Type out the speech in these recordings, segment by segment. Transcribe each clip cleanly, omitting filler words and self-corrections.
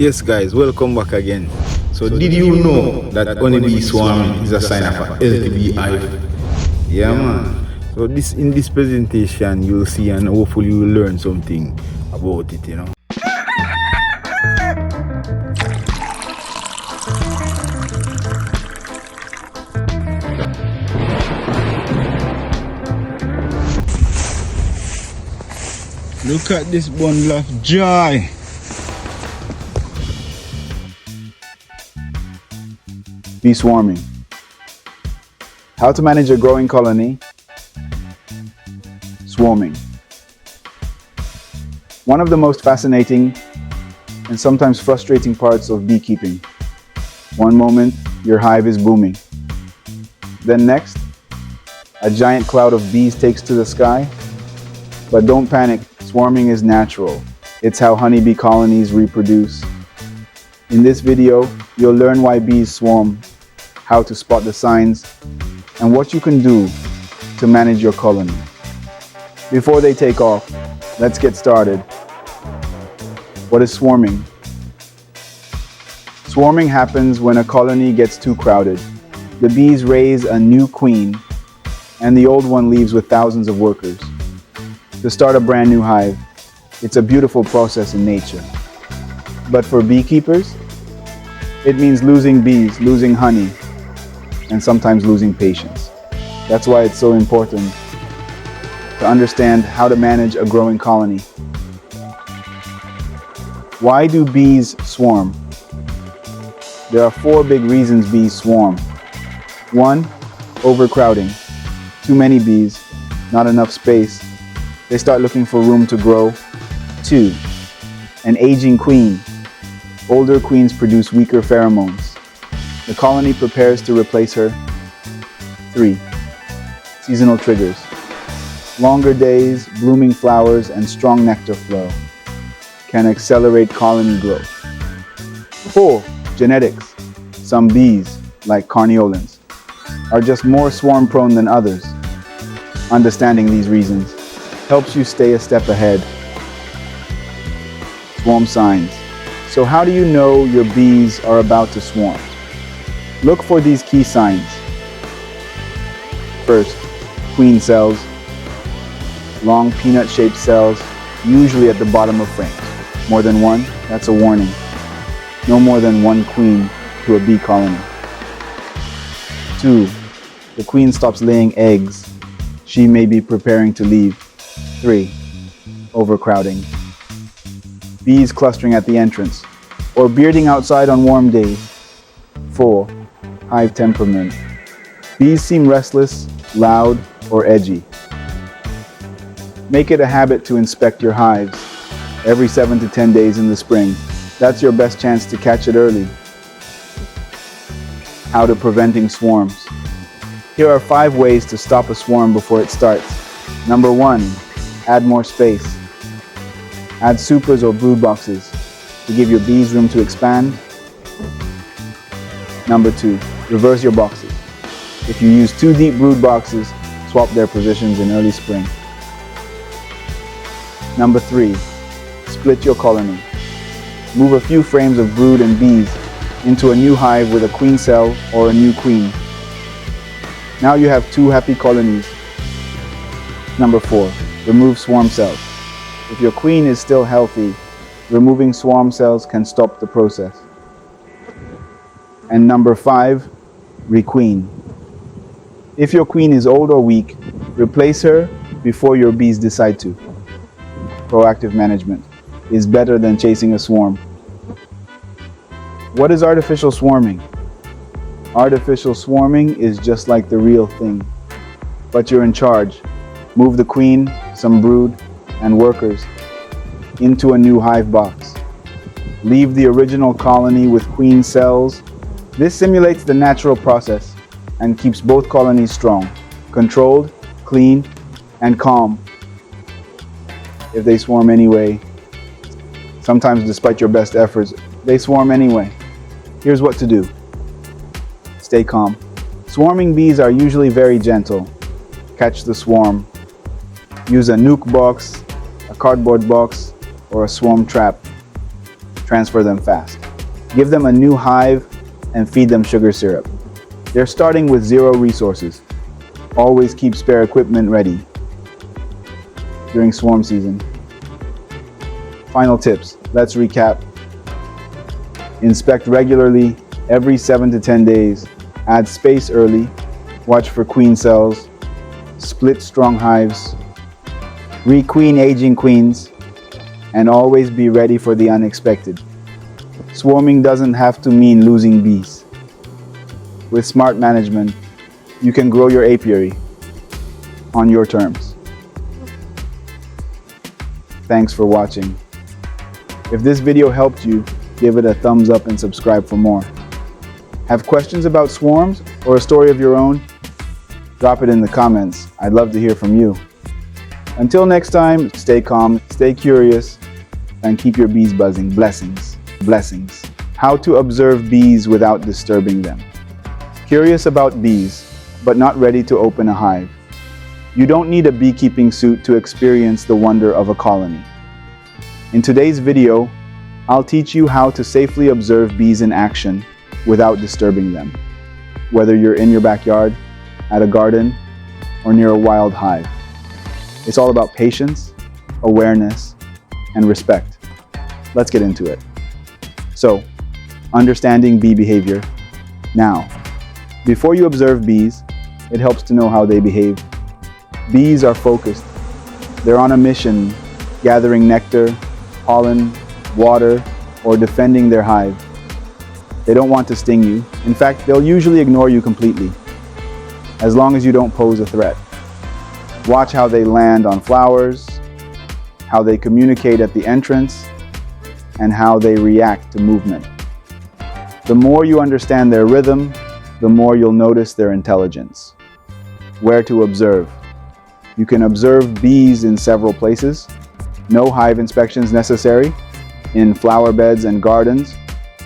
Yes guys, welcome back again. So did you know that honeybee swarming is a sign of a healthy beehive? Yeah man. So in this presentation you'll see and hopefully you will learn something about it. Look at this bundle of joy. Bee swarming. How to manage a growing colony. Swarming. One of the most fascinating and sometimes frustrating parts of beekeeping. One moment, your hive is booming. Then next, a giant cloud of bees takes to the sky. But don't panic, swarming is natural. It's how honeybee colonies reproduce. In this video, you'll learn why bees swarm, how to spot the signs, and what you can do to manage your colony. Before they take off, let's get started. What is swarming? Swarming happens when a colony gets too crowded. The bees raise a new queen, and the old one leaves with thousands of workers. To start a brand new hive, it's a beautiful process in nature. But for beekeepers, it means losing bees, losing honey, and sometimes losing patience. That's why it's so important to understand how to manage a growing colony. Why do bees swarm? There are 4 big reasons bees swarm. 1, overcrowding. Too many bees, not enough space. They start looking for room to grow. 2, an aging queen. Older queens produce weaker pheromones. The colony prepares to replace her. 3, seasonal triggers. Longer days, blooming flowers, and strong nectar flow can accelerate colony growth. 4, genetics. Some bees, like carniolans, are just more swarm prone than others. Understanding these reasons helps you stay a step ahead. Swarm signs. So how do you know your bees are about to swarm? Look for these key signs. First, queen cells. Long peanut-shaped cells, usually at the bottom of frames. More than one, that's a warning. No more than one queen to a bee colony. 2, the queen stops laying eggs. She may be preparing to leave. 3, overcrowding. Bees clustering at the entrance or bearding outside on warm days. 4, hive temperament. Bees seem restless, loud, or edgy. Make it a habit to inspect your hives every 7 to 10 days in the spring. That's your best chance to catch it early. How to preventing swarms. Here are 5 ways to stop a swarm before it starts. Number 1, add more space. Add supers or brood boxes to give your bees room to expand. Number 2, reverse your boxes. If you use 2 deep brood boxes, swap their positions in early spring. Number 3, split your colony. Move a few frames of brood and bees into a new hive with a queen cell or a new queen. Now you have 2 happy colonies. Number 4, remove swarm cells. If your queen is still healthy, removing swarm cells can stop the process. And number 5, requeen. If your queen is old or weak, replace her before your bees decide to. Proactive management is better than chasing a swarm. What is artificial swarming? Artificial swarming is just like the real thing, but you're in charge. Move the queen, some brood, and workers into a new hive box. Leave the original colony with queen cells. This simulates the natural process and keeps both colonies strong, controlled, clean, and calm. If they swarm anyway, sometimes despite your best efforts, they swarm anyway. Here's what to do. Stay calm. Swarming bees are usually very gentle. Catch the swarm. Use a nuke box, a cardboard box, or a swarm trap. transfer them fast. Give them a new hive and feed them sugar syrup. They're starting with zero resources. Always keep spare equipment ready during swarm season. Final tips. Let's recap. Inspect regularly every 7 to 10 days. Add space early. Watch for queen cells. Split strong hives. Requeen aging queens. And always be ready for the unexpected. Swarming doesn't have to mean losing bees. With smart management, you can grow your apiary on your terms. Thanks for watching. If this video helped you, give it a thumbs up and subscribe for more. Have questions about swarms or a story of your own? Drop it in the comments. I'd love to hear from you. Until next time, stay calm, stay curious, and keep your bees buzzing. Blessings. Blessings. How to observe bees without disturbing them. Curious about bees, but not ready to open a hive. You don't need a beekeeping suit to experience the wonder of a colony. In today's video, I'll teach you how to safely observe bees in action without disturbing them, whether you're in your backyard, at a garden, or near a wild hive. It's all about patience, awareness, and respect. Let's get into it. So, understanding bee behavior. Now, before you observe bees, it helps to know how they behave. Bees are focused. They're on a mission, gathering nectar, pollen, water, or defending their hive. They don't want to sting you. In fact, they'll usually ignore you completely, as long as you don't pose a threat. Watch how they land on flowers, how they communicate at the entrance, and how they react to movement. The more you understand their rhythm, the more you'll notice their intelligence. Where to observe. You can observe bees in several places. No hive inspections necessary. In flower beds and gardens,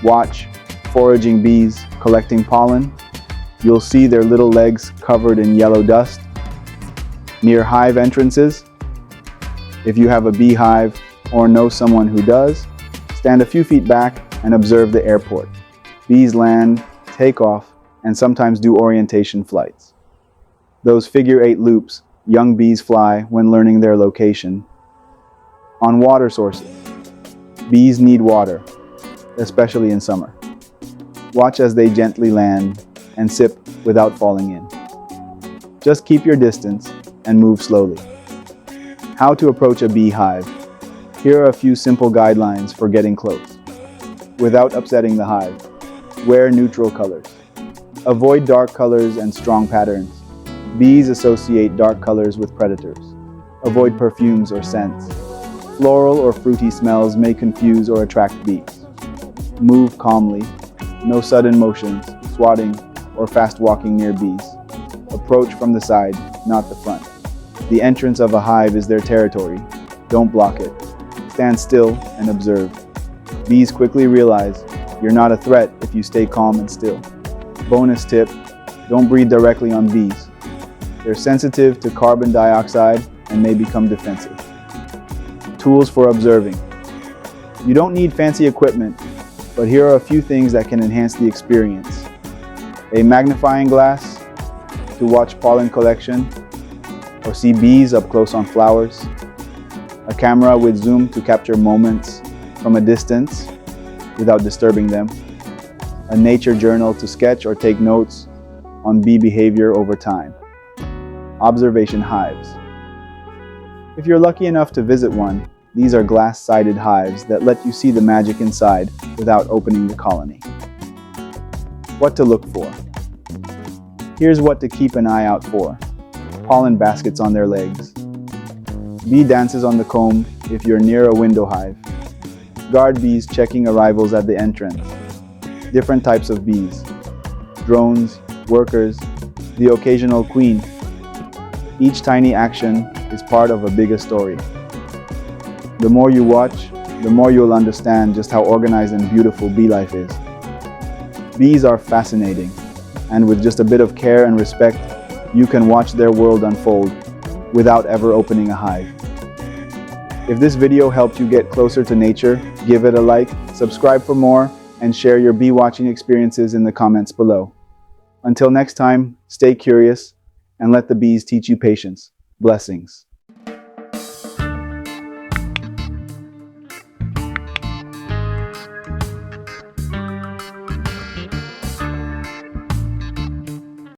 watch foraging bees collecting pollen. You'll see their little legs covered in yellow dust. Near hive entrances, if you have a beehive or know someone who does, stand a few feet back and observe the airport. Bees land, take off, and sometimes do orientation flights. Those figure-8 loops young bees fly when learning their location. On water sources, bees need water, especially in summer. Watch as they gently land and sip without falling in. Just keep your distance and move slowly. How to approach a beehive. Here are a few simple guidelines for getting close. Without upsetting the hive, wear neutral colors. Avoid dark colors and strong patterns. Bees associate dark colors with predators. Avoid perfumes or scents. Floral or fruity smells may confuse or attract bees. Move calmly. No sudden motions, swatting, or fast walking near bees. Approach from the side, not the front. The entrance of a hive is their territory. Don't block it. Stand still and observe. Bees quickly realize you're not a threat if you stay calm and still. Bonus tip, don't breathe directly on bees. They're sensitive to carbon dioxide and may become defensive. Tools for observing. You don't need fancy equipment, but here are a few things that can enhance the experience. A magnifying glass to watch pollen collection or see bees up close on flowers. A camera with zoom to capture moments from a distance without disturbing them. A nature journal to sketch or take notes on bee behavior over time. Observation hives. If you're lucky enough to visit one, these are glass-sided hives that let you see the magic inside without opening the colony. What to look for. Here's what to keep an eye out for. Pollen baskets on their legs. Bee dances on the comb if you're near a window hive. Guard bees checking arrivals at the entrance. Different types of bees. Drones, workers, the occasional queen. Each tiny action is part of a bigger story. The more you watch, the more you'll understand just how organized and beautiful bee life is. Bees are fascinating, and with just a bit of care and respect, you can watch their world unfold without ever opening a hive. If this video helped you get closer to nature, give it a like, subscribe for more, and share your bee watching experiences in the comments below. Until next time, stay curious and let the bees teach you patience. Blessings.